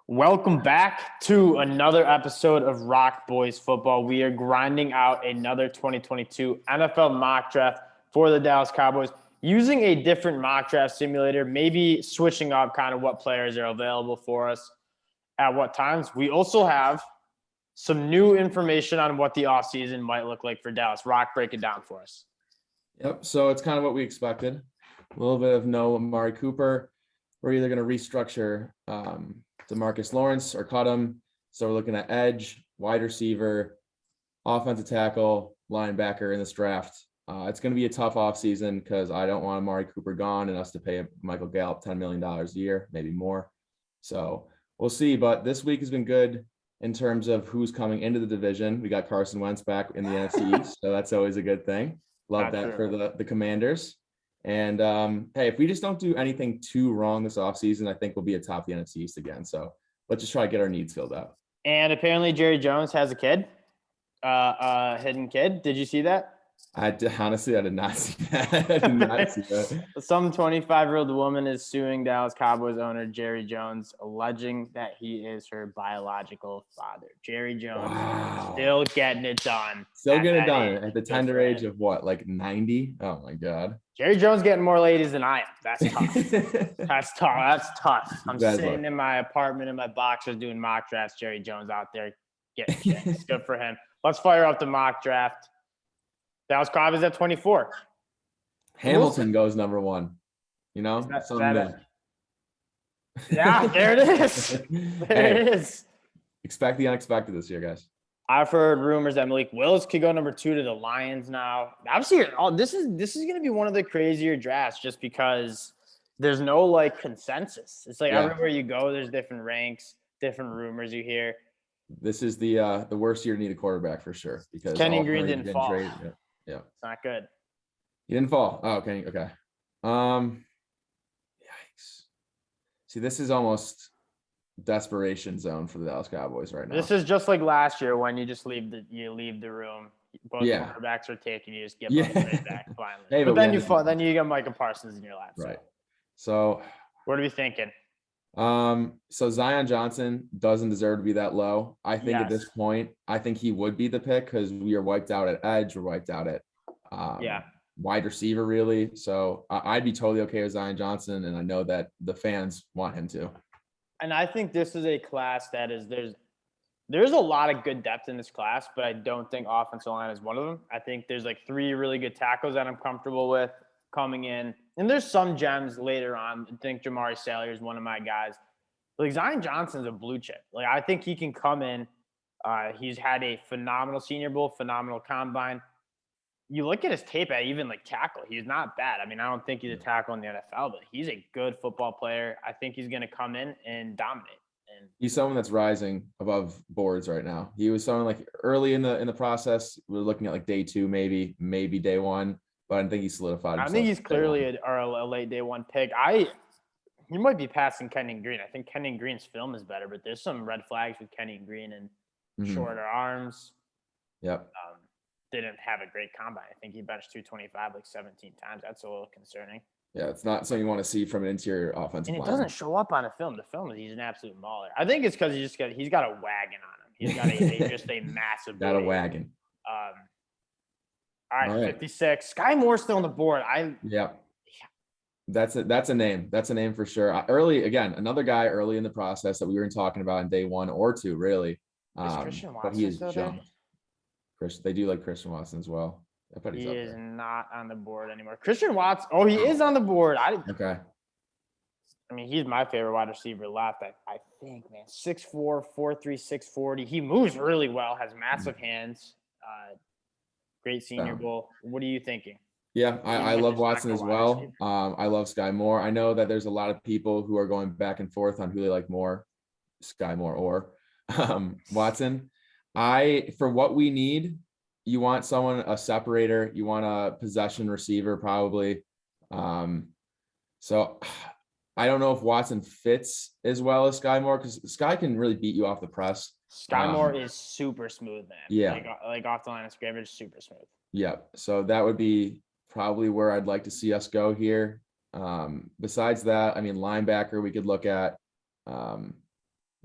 Welcome back to another episode of ROC Boys Football. We are grinding out another 2022 NFL mock draft for the Dallas Cowboys using a different mock draft simulator, maybe switching up kind of what players are available for us at what times. We also have some new information on what the offseason might look like for Dallas. ROC, break it down for us. Yep. So it's kind of what we expected. A little bit of no Amari Cooper. We're either going to restructure DeMarcus Lawrence or cut him. So we're looking at edge, wide receiver, offensive tackle, linebacker in this draft. It's going to be a tough offseason because I don't want Amari Cooper gone and us to pay Michael Gallup $10 million a year, maybe more. So we'll see. But this week has been good in terms of who's coming into the division. We got Carson Wentz back in the NFC East, so that's always a good thing. Love that for the Commanders. And hey, if we just don't do anything too wrong this offseason, I think we'll be atop the NFC East again. So let's just try to get our needs filled out. And apparently Jerry Jones has a kid, hidden kid. Did you see that? Honestly, I did not see that. Some 25-year-old woman is suing Dallas Cowboys owner Jerry Jones, alleging that he is her biological father. Jerry Jones still getting it done. Still getting it done at the tender age of what, like 90? Oh my God. Jerry Jones getting more ladies than I am. That's tough. That's tough. I'm sitting in my apartment in my boxers doing mock drafts. Jerry Jones out there getting chicks. Good for him. Let's fire up the mock draft. Dallas Cowboys at 24. Hamilton goes number one. You know? Yeah, there it is. It is. Expect the unexpected this year, guys. I've heard rumors that Malik Willis could go number 2 to the Lions now. Obviously, this is going to be one of the crazier drafts just because there's no like consensus. It's like everywhere you go, there's different ranks, different rumors you hear. This is the worst year to need a quarterback for sure because Kenny Green didn't fall. Yeah. It's not good. He didn't fall. Oh, okay. Yikes. See, this is almost desperation zone for the Dallas Cowboys right now. This is just like last year when you just leave the room. Both quarterbacks are taken. You just give up right back finally. Hey, but then you get Micah Parsons in your lap. Right. So what are we thinking? So Zion Johnson doesn't deserve to be that low. I think at this point, I think he would be the pick because we are wiped out at edge. We're wiped out at wide receiver, really. So I'd be totally okay with Zion Johnson, and I know that the fans want him to. And I think this is a class that is there's a lot of good depth in this class, but I don't think offensive line is one of them. I think there's like 3 really good tackles that I'm comfortable with coming in. And there's some gems later on. I think Jamari Salyer is one of my guys. Like Zion Johnson's a blue chip. Like I think he can come in. He's had a phenomenal Senior Bowl, phenomenal combine. You look at his tape at even like tackle. He's not bad. I mean, I don't think he's a tackle in the NFL, but he's a good football player. I think he's going to come in and dominate. And he's someone that's rising above boards right now. He was someone like early in the process. We're looking at like day 2, maybe day 1. But I think he's solidified himself. I think he's clearly a late day 1 pick. He might be passing Kenny Green. I think Kenny Green's film is better, but there's some red flags with Kenny Green and shorter arms. Yep. Didn't have a great combine. I think he benched 225 like 17 times. That's a little concerning. Yeah, it's not something you want to see from an interior offensive line. And it lineman. doesn't show up on a film. The film is he's an absolute mauler. I think it's because he's got a wagon on him. He's got just a massive. Got a wagon. All right, 56. Sky Moore's still on the board. That's a name. That's a name for sure. Another guy early in the process that we were talking about in day 1 or 2, really. Christian Watson but he is still jumped. They do like Christian Watson as well. He is not on the board anymore. Christian Watson. Oh, he is on the board. Okay. I mean, he's my favorite wide receiver left. I think, man, 6'4", 4'3", 640. He moves really well. Has massive hands. Great Senior Bowl. What are you thinking? Yeah, I love Watson as well. I love Sky Moore. I know that there's a lot of people who are going back and forth on who they like more, Sky Moore or Watson. For what we need, you want a separator. You want a possession receiver probably. So I don't know if Watson fits as well as Sky Moore because Sky can really beat you off the press. Sky Moore is super smooth, man. Yeah. Like off the line of scrimmage, super smooth. Yeah. So that would be probably where I'd like to see us go here. Besides that, I mean, linebacker, we could look at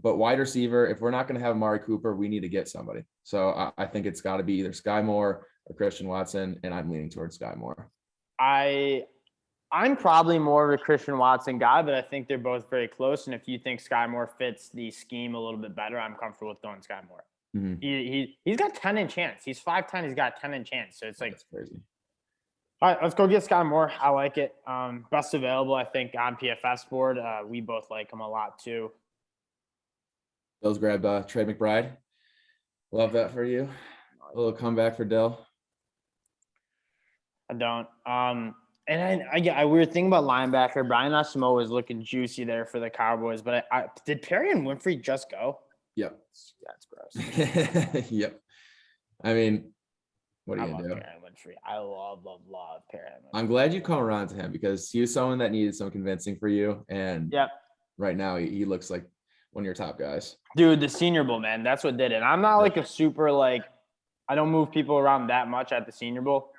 But wide receiver, if we're not going to have Amari Cooper, we need to get somebody. So I think it's got to be either Sky Moore or Christian Watson, and I'm leaning towards Sky Moore. I'm probably more of a Christian Watson guy, but I think they're both very close. And if you think Sky Moore fits the scheme a little bit better, I'm comfortable with throwing Sky Moore. Mm-hmm. He's got 10 in chance. He's 5'10". He's got 10 in chance. So it's like, that's crazy. All right, let's go get Sky Moore. I like it. Best available, I think, on PFF's board. We both like him a lot too. Bill's grabbed Trey McBride. Love that for you. A little comeback for Dill. I don't. And I weird thing about linebacker. Brian Asamoah is looking juicy there for the Cowboys. But did Perry and Winfrey just go? Yep. That's gross. Yep. I mean, what do I you love do? Perry and Winfrey. I love Perry and Winfrey. I'm glad you come around to him because he was someone that needed some convincing for you. And right now he looks like one of your top guys. Dude, the Senior Bowl, man, that's what did it. I'm not like a super I don't move people around that much at the Senior Bowl.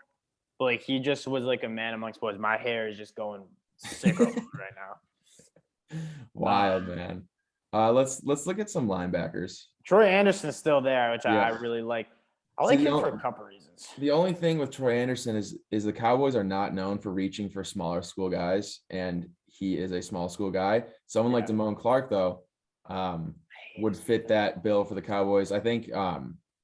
But like he just was like a man amongst boys. My hair is just going sicko right now. Wild, man. Let's look at some linebackers. Troy Anderson's still there, which I really like. I like him for a couple reasons. The only thing with Troy Anderson is the Cowboys are not known for reaching for smaller school guys, and he is a small school guy. Someone like Damone Clark, though, would fit that bill for the Cowboys. I think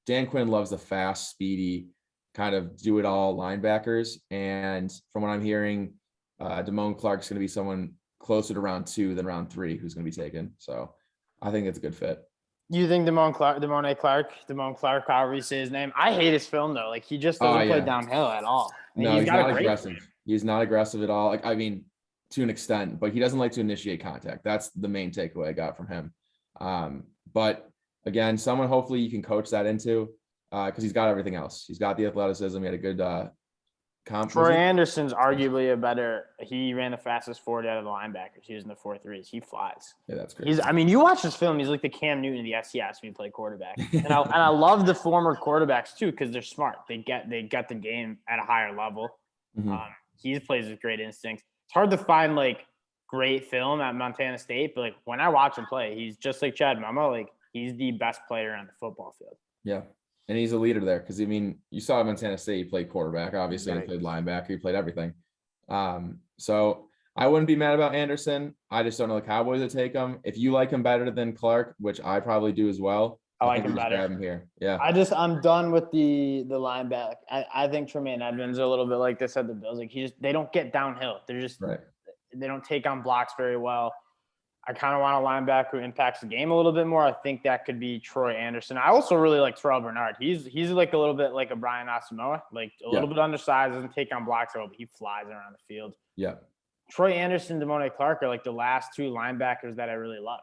Dan Quinn loves the fast, speedy, kind of do-it-all linebackers. And from what I'm hearing, Damone Clark's going to be someone closer to round 2 than round 3 who's going to be taken. So I think it's a good fit. You think Damone Clark, however you say his name? I hate his film, though. Like, he just doesn't play downhill at all. No, he's not aggressive. He's not aggressive at all. Like, I mean, to an extent, but he doesn't like to initiate contact. That's the main takeaway I got from him. But again, someone hopefully you can coach that into because he's got everything else. He's got the athleticism. He had a good comp. Troy Anderson's arguably he ran the fastest 40 out of the linebackers. He was in the 4.3s. He flies. Yeah, that's great. You watch his film, he's like the Cam Newton of the FCS when he played quarterback. And I love the former quarterbacks too, because they're smart. They get the game at a higher level. Mm-hmm. He plays with great instincts. It's hard to find like great film at Montana State, but like when I watch him play, he's just like Chad Muma. Like he's the best player on the football field. Yeah. And he's a leader there because, I mean, you saw at Montana State, he played quarterback, obviously, he played linebacker, he played everything. So I wouldn't be mad about Anderson. I just don't know the Cowboys would take him. If you like him better than Clark, which I probably do as well, I like him better. Grab him here. Yeah. I'm done with the linebacker. I think Tremaine Edmonds are a little bit like this at the Bills. Like they don't get downhill. They're just they don't take on blocks very well. I kind of want a linebacker who impacts the game a little bit more. I think that could be Troy Anderson. I also really like Terrell Bernard. He's like a little bit like a Brian Asamoah, like a little bit undersized, doesn't take on blocks at all, but he flies around the field. Yeah. Troy Anderson, Damone Clark are like the last two linebackers that I really love.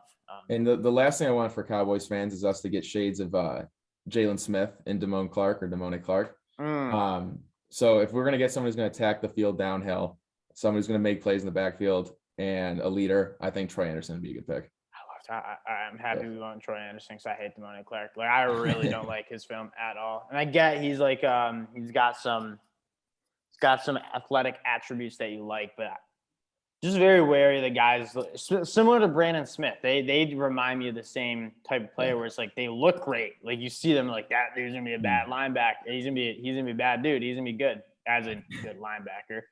And the last thing I want for Cowboys fans is us to get shades of Jalen Smith and Damone Clark or Damone Clark. So if we're going to get someone who's going to attack the field downhill, someone who's going to make plays in the backfield, and a leader, I think Troy Anderson would be a good pick. I'm happy we went Troy Anderson because I hate Damone Clark. Like I really don't like his film at all. And I get he's like he's got some athletic attributes that you like, but just very wary of the guys similar to Brandon Smith. They remind me of the same type of player where it's like they look great. Like you see them like that dude's gonna be a bad linebacker. He's gonna be a bad dude. He's gonna be good as a good linebacker.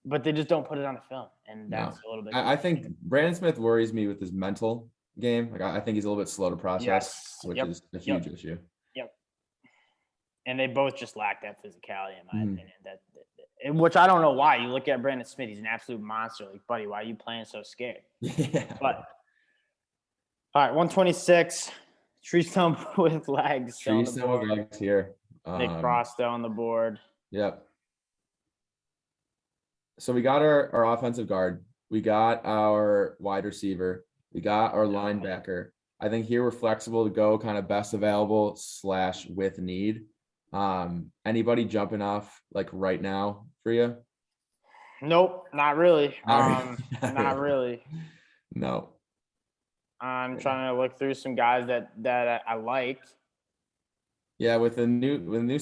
But they just don't put it on the film, and that's a little bit. I think Brandon Smith worries me with his mental game. Like I think he's a little bit slow to process, which is a huge issue. Yep. And they both just lack that physicality, in my opinion. Which I don't know why. You look at Brandon Smith; he's an absolute monster. Like, buddy, why are you playing so scared? Yeah. But all right, 126. Tree stump with legs. Tree stump with legs here. Nick Frost on the board. Yep. So we got our offensive guard. We got our wide receiver. We got our linebacker. I think here we're flexible to go kind of best available / with need. Anybody jumping off like right now for you? Nope, not really. Not really. No. I'm trying to look through some guys that I like. Yeah, with the new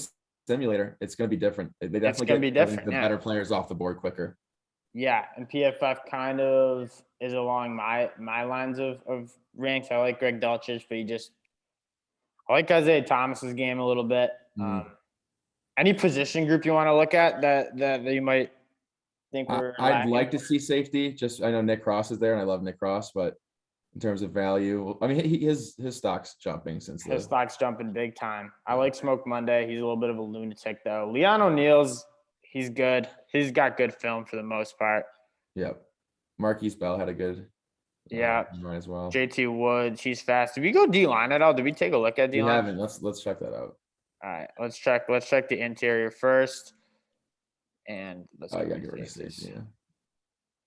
simulator, it's going to be different. They definitely get the better players off the board quicker. Yeah, and PFF kind of is along my lines of ranks. I like Greg Dulcich, but I like Isaiah Thomas's game a little bit. Any position group you want to look at that you might think we're I'd lacking? like to see safety. Just I know Nick Cross is there, and I love Nick Cross, but in terms of value, I mean, his stock's jumping since His stock's jumping big time. I like Smoke Monday. He's a little bit of a lunatic though. Leon O'Neal's he's good. He's got good film for the most part. Yep. Marquise Bell had a good Yeah. run as well. JT Woods, he's fast. Did we go D-line at all? Did we take a look at We D-line? haven't. Let's check that out. All right, let's check the interior first. And let's Oh, yeah, get rid of safety. Yeah.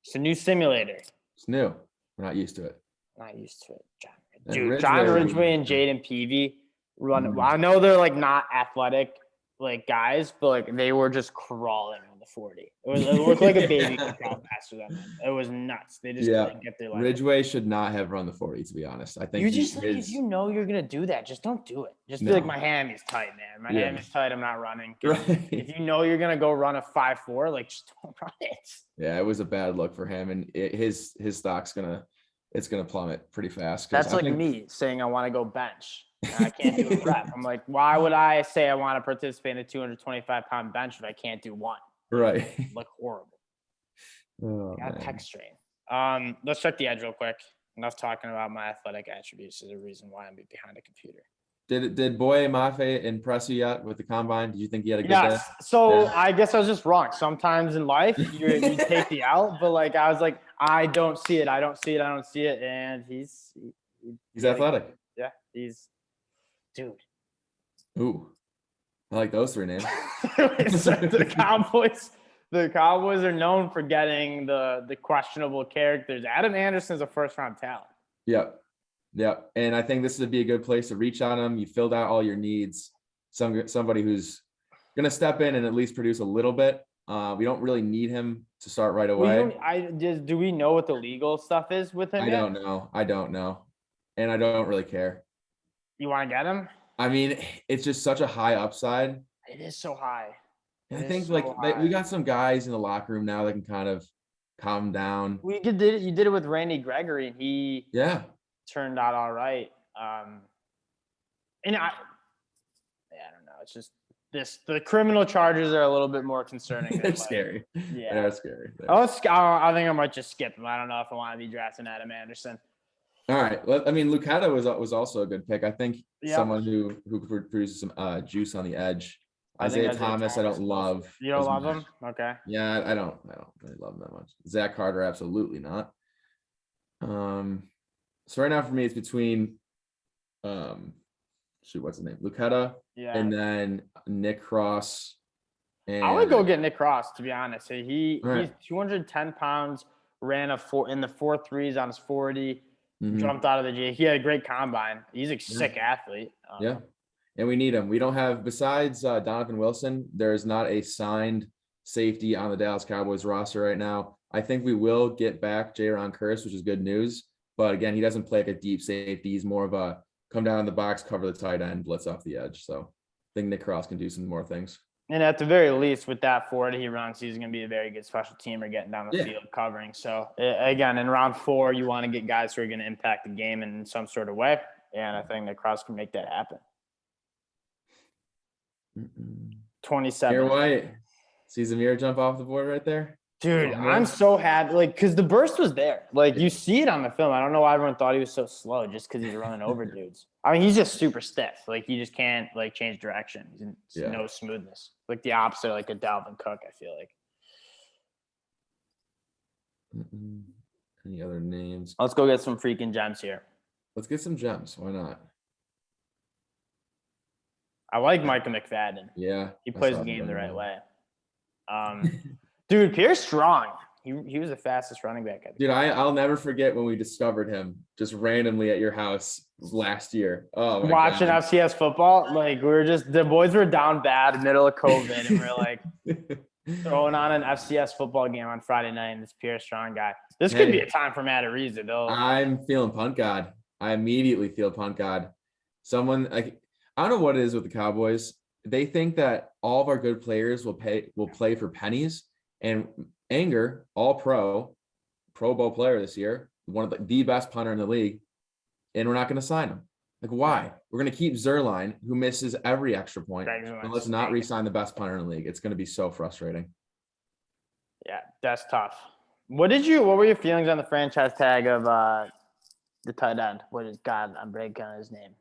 It's a new simulator. It's new. We're not used to it. Not used to it. And Dude, John Ridgway and Jaden Peavy run. I know they're like not athletic like guys, but like they were just crawling on the 40. It looked like a baby could crawl faster than them. It was nuts. They just couldn't get their legs. Ridgway should not have run the 40, to be honest. I think you just like if you know you're gonna do that, just don't do it. Just be like, my hammy's tight, man. My hammy's tight. I'm not running. Right. If you know you're gonna go run a 5.4, like just don't run it. Yeah, it was a bad look for him, and his stock's gonna plummet pretty fast. That's like me saying I want to go bench. And I can't do a rep. I'm like, why would I say I want to participate in a 225-pound bench if I can't do one? Right. Look horrible. Oh, Got a pec strain. Let's check the edge real quick. Enough talking about my athletic attributes is a reason why I'm behind a computer. Did Boye Mafe impress you yet with the combine? Did you think he had a good day? So yeah. I guess I was just wrong. Sometimes in life you take the out, but like I was like, I don't see it. And he's athletic. Yeah, he's dude. Ooh, I like those three names. The Cowboys are known for getting the questionable characters. Adam Anderson's a first-round talent. Yep. And I think this would be a good place to reach on him. You filled out all your needs. Somebody who's going to step in and at least produce a little bit. We don't really need him to start right away. Do we know what the legal stuff is with him? I don't know. And I don't really care. You want to get him? I mean, it's just such a high upside. It is so high. And I think we got some guys in the locker room now that can kind of calm down. You did it with Randy Gregory, and he turned out all right. And I don't know. It's just the criminal charges are a little bit more concerning. They're scary. Yeah, they're scary. I think I might just skip him. I don't know if I want to be drafting Adam Anderson. All right. I mean, Lucetta was also a good pick. I think someone who produces some juice on the edge. Isaiah Thomas, I don't love. You don't love him? Okay. Yeah, I don't really love him that much. Zach Carter, absolutely not. So right now for me, it's between, what's his name? Lucetta, and then Nick Cross. And I would go get Nick Cross, to be honest. He's 210 pounds, ran in the 4.3s on his 40. Jumped out of the gym. He had a great combine. He's a sick athlete. And we need him. We don't have, besides Donovan Wilson, there is not a signed safety on the Dallas Cowboys roster right now. I think we will get back Jaron Curse, which is good news. But again, he doesn't play like a deep safety. He's more of a come down in the box, cover the tight end, blitz off the edge. So I think Nick Cross can do some more things. And at the very least, with that 40 he runs, he's going to be a very good special teamer getting down the field covering. So, again, in round 4, you want to get guys who are going to impact the game in some sort of way. And I think that Cross can make that happen. 27. Amir White. See Zamir jump off the board right there? Dude, I'm so happy. Because the burst was there. You see it on the film. I don't know why everyone thought he was so slow just because he's running over dudes. I mean, he's just super stiff. He just can't, change direction. He's no smoothness. The opposite, like a Dalvin Cook, I feel like. Any other names? Let's go get some freaking gems here. Let's get some gems. Why not? I like Micah McFadden. Yeah. He plays the game the right way. Dude, Pierce Strong. He was the fastest running back. Dude, I'll never forget when we discovered him just randomly at your house last year. Oh, watching FCS football, the boys were down bad, middle of COVID, and we're throwing on an FCS football game on Friday night. And this Pierce Strong guy. This could be a time for Matt Ariza, though. I'm feeling punt god. I immediately feel punt god. Someone I don't know what it is with the Cowboys. They think that all of our good players will play for pennies. And Anger, all Pro Bowl player this year, one of the best punter in the league, and we're not going to sign him. Like, why? We're going to keep Zerline, who misses every extra point, and let's not re-sign the best punter in the league. It's going to be so frustrating. Yeah, that's tough. What were your feelings on the franchise tag of the tight end? I'm breaking on his name.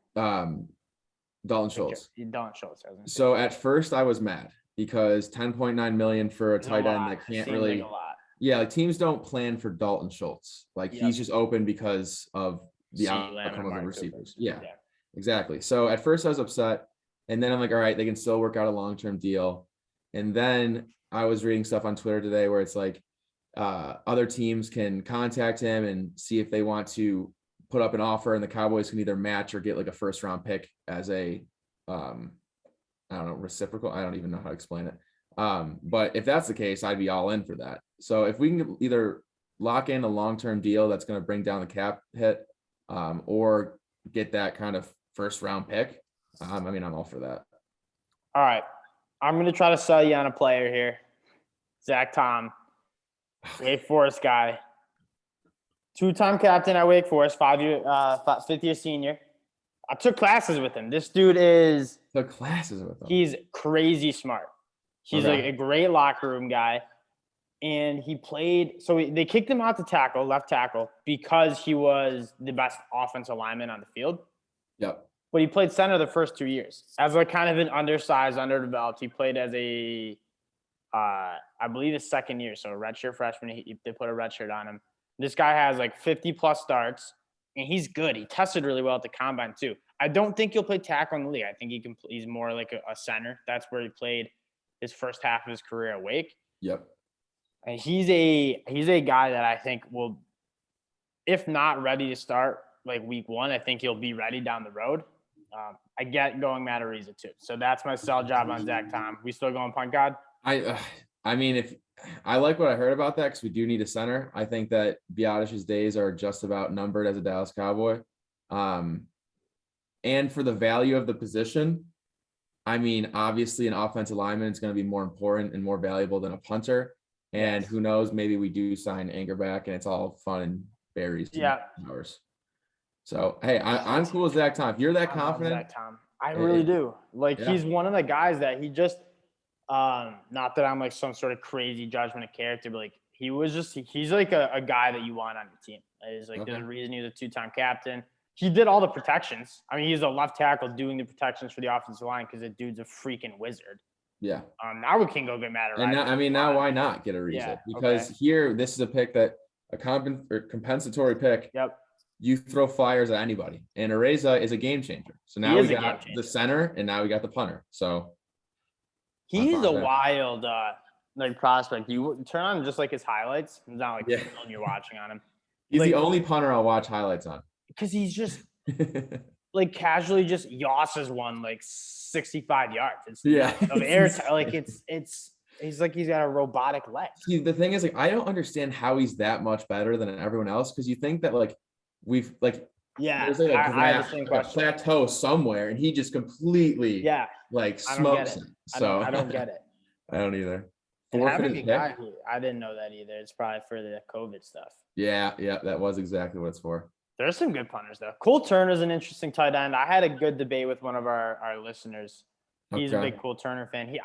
Dalton Schultz. Dalton Schultz. So at first I was mad because $10.9 million for a tight end that can't really. Like a lot. Yeah, like teams don't plan for Dalton Schultz. Like he's just open because of the outcome of the receivers. Yeah, exactly. So at first I was upset, and then I'm like, all right, they can still work out a long-term deal. And then I was reading stuff on Twitter today where it's like other teams can contact him and see if they want to put up an offer, and the Cowboys can either match or get like a first-round pick as a I don't know, reciprocal. I don't even know how to explain it. But if that's the case, I'd be all in for that. So if we can either lock in a long-term deal that's going to bring down the cap hit, or get that kind of first-round pick, I'm all for that. All right. I'm going to try to sell you on a player here. Zach Tom, Wake Forest guy. 2-time captain at Wake Forest, 5th-year senior. I took classes with him. This dude is – Took classes with him. He's crazy smart. He's like a great locker room guy. And he played – so they kicked him out to left tackle, because he was the best offensive lineman on the field. Yep. But he played center the first 2 years. As like kind of an undersized, underdeveloped. He played as I believe his second year. So a redshirt freshman. They put a redshirt on him. This guy has like 50-plus starts, and he's good. He tested really well at the combine too. I don't think he'll play tackle in the league. I think he's more like a center. That's where he played his first half of his career at Wake. Yep. And he's a guy that I think will, if not ready to start like week 1, I think he'll be ready down the road. I get going Matt Ariza too. So that's my sell job on Zach Tom. We still going punt god? If I like what I heard about that, because we do need a center. I think that Biadish's days are just about numbered as a Dallas Cowboy. And for the value of the position, obviously an offensive lineman is going to be more important and more valuable than a punter. And who knows, maybe we do sign Anger back and it's all fun and berries. Yeah. Hours. So, hey, I'm cool with Zach Tom. If you're that confident. Zach Tom. I really do. He's one of the guys that he just not that I'm like some sort of crazy judgment of character, but like he's like a guy that you want on your team. There's a reason he's a 2-time captain. He did all the protections. He's a left tackle doing the protections for the offensive line because the dude's a freaking wizard. Yeah. Now we can go get Matt Ariza. And now why not get Ariza? Yeah, because here, this is a pick that a compensatory pick. Yep. You throw fires at anybody, and Ariza is a game changer. So now we got the center, and now we got the punter. So he's a wild prospect. You turn on just like his highlights. It's not like film you're watching on him. He's the only punter I'll watch highlights on. Because he's just casually just yosses one 65 yards. It's of air. He's like he's got a robotic leg. See, the thing is, I don't understand how he's that much better than everyone else, because you think that we've there's I have the same question. A plateau somewhere, and he just completely smokes him. So I don't get it. I don't either. Having a guy I didn't know that either. It's probably for the COVID stuff. Yeah, that was exactly what it's for. There's some good punters though. Cole Turner's an interesting tight end. I had a good debate with one of our listeners. He's a big Cole Turner fan.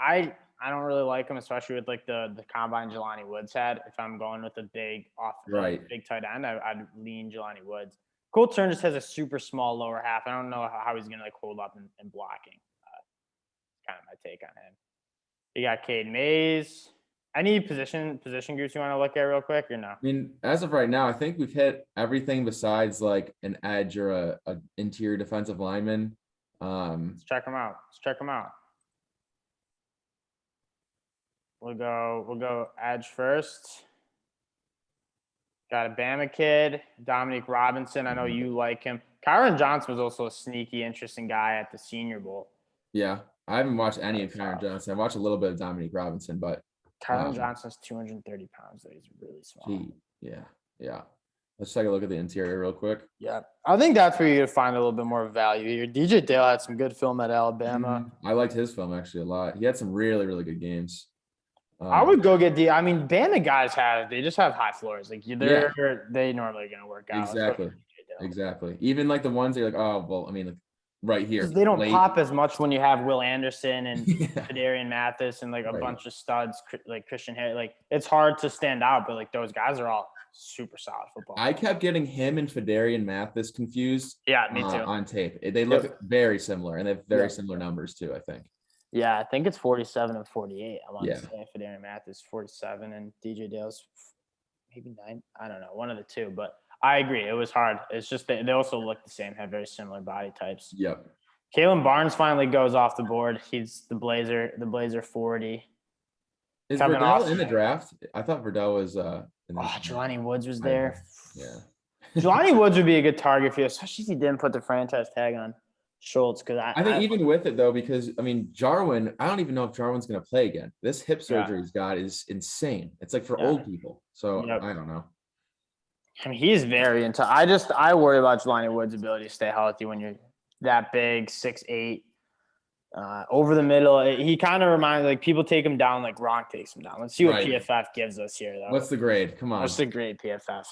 I don't really like him, especially with the combine Jelani Woods had. If I'm going with a big tight end, I'd lean Jelani Woods. Cole Turner just has a super small lower half. I don't know how he's gonna hold up in blocking. Kind of my take on him. You got Cade Mays. Any position groups you want to look at real quick or no? As of right now, I think we've hit everything besides an edge or a interior defensive lineman. Let's check them out. We'll go edge first. Got a Bama kid, Dominique Robinson. I know you like him. Kyron Johnson was also a sneaky, interesting guy at the Senior Bowl. Yeah, I haven't watched any of Kyron Johnson. I watched a little bit of Dominique Robinson, but Kyron Johnson's 230 pounds, though. He's really small. Yeah. Let's take a look at the interior real quick. Yeah. I think that's where you're find a little bit more value here. DJ Dale had some good film at Alabama. I liked his film actually a lot. He had some really, really good games. I would go get I mean, band of guys they just have high floors. Like they normally are gonna work out. Exactly. Even like the ones that you're like, oh well, I mean, like, right here. They don't pop as much when you have Will Anderson and Fedarian Mathis and like a Right. bunch of studs like Christian Harris. Like it's hard to stand out, but like those guys are all super solid football. I kept getting him and Fedarian Mathis confused. Yeah, me too. On tape, they look very similar, and they have very similar numbers too, I think. Yeah, I think it's 47 and 48. I want to say Fedarian Mathis 47 and DJ Dale's maybe 9. I don't know, one of the two, but I agree. It was hard. It's just they also look the same, have very similar body types. Yep. Kalen Barnes finally goes off the board. He's the Blazer 40. Is Verdell in the draft? I thought Verdell was Jelani Woods was there. Yeah. Jelani Woods would be a good target for you, especially if he didn't put the franchise tag on Schultz. Because I think even with it though, because I mean Jarwin, I don't even know if Jarwin's going to play again. This hip surgery he's got is insane. It's like for old people. So I don't know. I mean, he's very into. I worry about Jelani Woods' ability to stay healthy when you're that big, 6'8", over the middle. He kind of reminds like people take him down like Gronk takes him down. Let's see what PFF gives us here, though. What's the grade? Come on. What's the grade, PFF?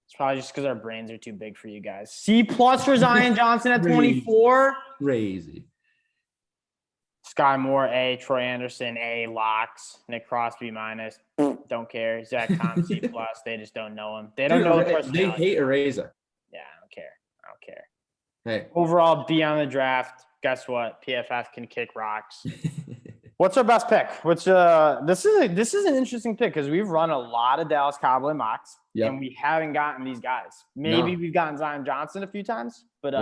It's probably just because our brains are too big for you guys. C+ for Zion Johnson at 24. Crazy. Sky Moore, A. Troy Anderson, A. Locks. Nick Crosby, -. Don't care. Zach Tom, C+. They just don't know him. They don't know the personality. They hate Areza. Yeah, I don't care. Hey. Overall, B on the draft. Guess what? PFF can kick rocks. What's our best pick? Which this is an interesting pick because we've run a lot of Dallas Cowboy mocks and we haven't gotten these guys. Maybe we've gotten Zion Johnson a few times, but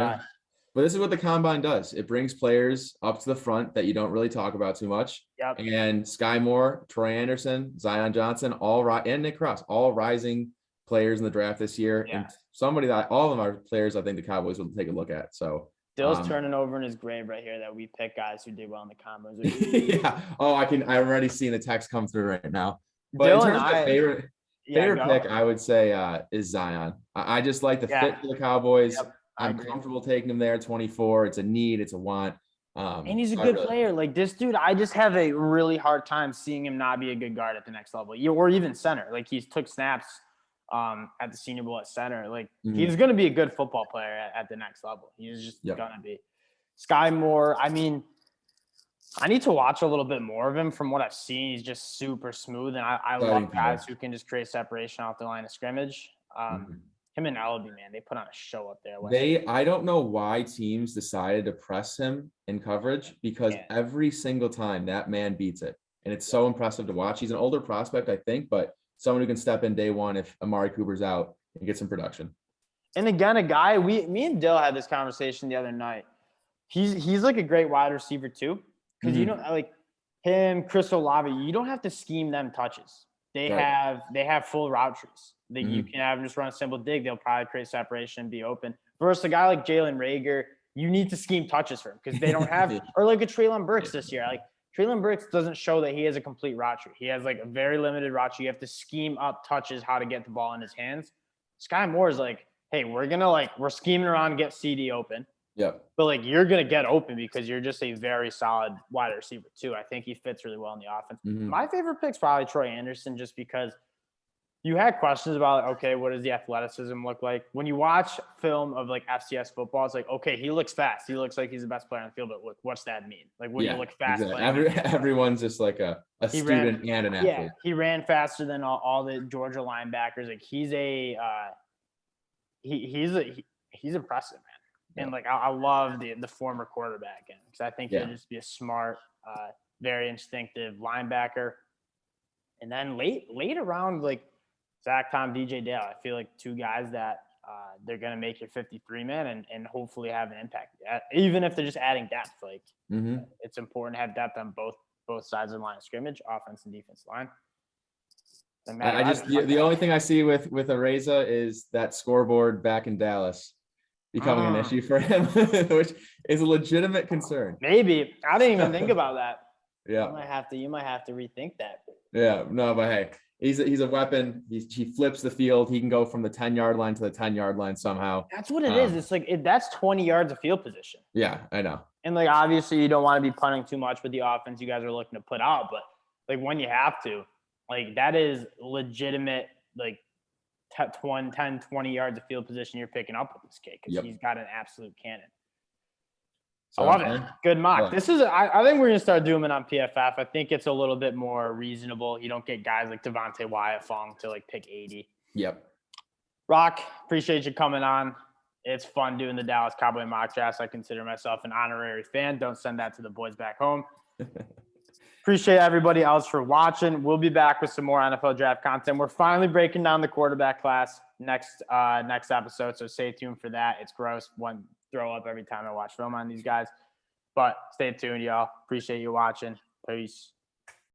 But this is what the combine does. It brings players up to the front that you don't really talk about too much. Yep. And Sky Moore, Troy Anderson, Zion Johnson, and Nick Cross, all rising players in the draft this year. Yeah. And all of them are players I think the Cowboys will take a look at. So Dill's turning over in his grave right here that we pick guys who did well in the combines. Yeah. Oh, I'm already seeing the text come through right now. But in terms of favorite pick, I would say is Zion. I just like the fit for the Cowboys. Yep. I'm comfortable taking him there at 24. It's a need. It's a want. And he's a good player. Like this dude, I just have a really hard time seeing him not be a good guard at the next level, or even center. Like he's took snaps at the Senior Bowl at center. Like he's going to be a good football player at the next level. He's just going to be. Sky Moore, I mean, I need to watch a little bit more of him. From what I've seen, he's just super smooth. And I love guys who can just create separation off the line of scrimmage. Him and Ellaby, man, they put on a show up there. I don't know why teams decided to press him in coverage because every single time that man beats it. And it's so impressive to watch. He's an older prospect, I think, but someone who can step in day one if Amari Cooper's out and get some production. And again, a guy, me and Dill had this conversation the other night. He's like a great wide receiver too. Because you don't like him, Chris Olave, you don't have to scheme them touches. They have full route trees. You can have them just run a simple dig. They'll probably create separation and be open. Versus a guy like Jalen Reagor, you need to scheme touches for him because they don't have or like a Treylon Burks this year. Like Treylon Burks doesn't show that he has a complete route tree. He has like a very limited route tree. You have to scheme up touches, how to get the ball in his hands. Sky Moore is like, hey, we're scheming around to get CD open. Yep. But like you're gonna get open because you're just a very solid wide receiver too. I think he fits really well in the offense. My favorite pick's probably Troy Anderson, just because you had questions about, okay, what does the athleticism look like? When you watch film of like FCS football, it's like, okay, he looks fast. He looks like he's the best player on the field, but what's that mean? Like, when you look fast, exactly. Everyone's just like a student and an athlete. Yeah, he ran faster than all the Georgia linebackers. Like he's he's impressive, man. Yeah. And like I love the former quarterback, because I think he'll just be a smart, very instinctive linebacker. And then late around like Zach Tom, DJ Dale, I feel like two guys that they're going to make your 53 man and hopefully have an impact, even if they're just adding depth. Like it's important to have depth on both sides of the line of scrimmage, offense and defense line. The only thing I see with Areza is that scoreboard back in Dallas becoming an issue for him, which is a legitimate concern. Maybe I didn't even think about that. Yeah, you might have to rethink that. Yeah, no, but hey, he's a weapon. He flips the field. He can go from the 10-yard line to the 10-yard line somehow. That's what it is. It's like that's 20 yards of field position. Yeah, I know. And like obviously you don't want to be punting too much with the offense you guys are looking to put out, but like when you have to. Like that is legitimate, like 10, 20 yards of field position you're picking up with this kid because he's got an absolute cannon. So, I love it. Good mock. Yeah. This is, I think we're going to start doing it on PFF. I think it's a little bit more reasonable. You don't get guys like Devontae Wyatt falling to like pick 80. Yep. Rock, appreciate you coming on. It's fun doing the Dallas Cowboy mock drafts. I consider myself an honorary fan. Don't send that to the boys back home. Appreciate everybody else for watching. We'll be back with some more NFL draft content. We're finally breaking down the quarterback class next episode, so stay tuned for that. It's gross. One throw up every time I watch film on these guys. But stay tuned, y'all. Appreciate you watching. Peace.